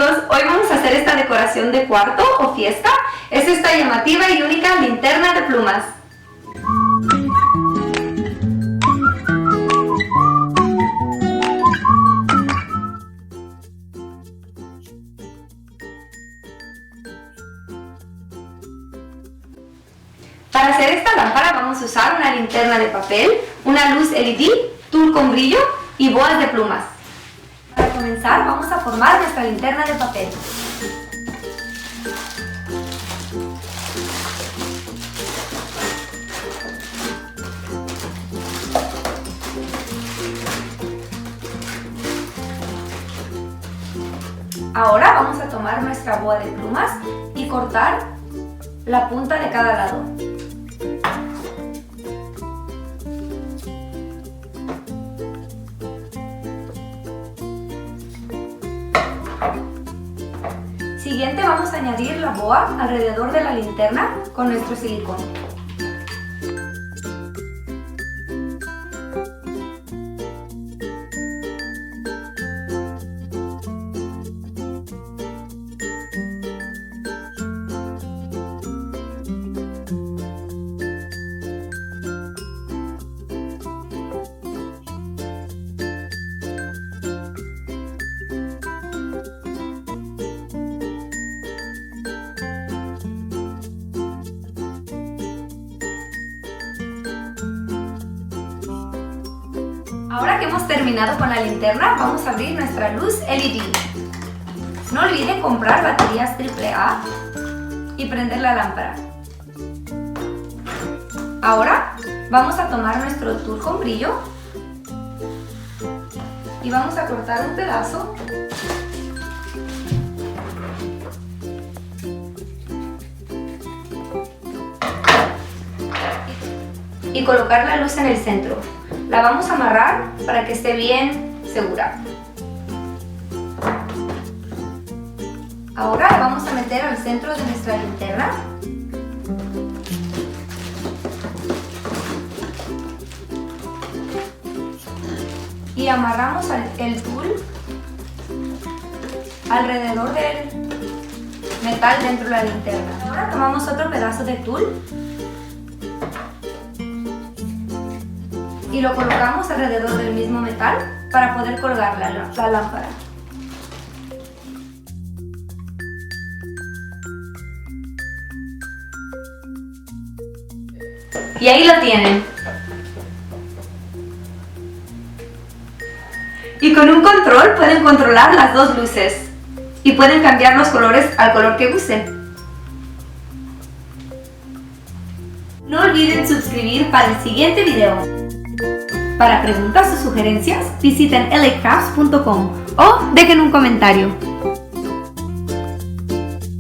amigos, hoy vamos a hacer esta decoración de cuarto o fiesta. Es esta llamativa y única linterna de plumas. Para hacer esta lámpara vamos a usar una linterna de papel, una luz LED, tul con brillo y boas de plumas. Para comenzar vamos a formar nuestra linterna de papel. Ahora vamos a tomar nuestra boa de plumas y cortar la punta de cada lado. Siguiente vamos a añadir la boa alrededor de la linterna con nuestro silicón. Ahora que hemos terminado con la linterna, vamos a abrir nuestra luz LED. No olviden comprar baterías AAA y prender la lámpara. Ahora vamos a tomar nuestro tul con brillo y vamos a cortar un pedazo y colocar la luz en el centro. La vamos a amarrar para que esté bien segura. Ahora la vamos a meter al centro de nuestra linterna. Y amarramos el tul alrededor del metal dentro de la linterna. Ahora tomamos otro pedazo de tul y lo colocamos alrededor del mismo metal para poder colgar la lámpara. Y ahí lo tienen. Y con un control pueden controlar las dos luces y pueden cambiar los colores al color que gusten. No olviden suscribir para el siguiente video. Para preguntas o sugerencias, visiten lacrafts.com o dejen un comentario.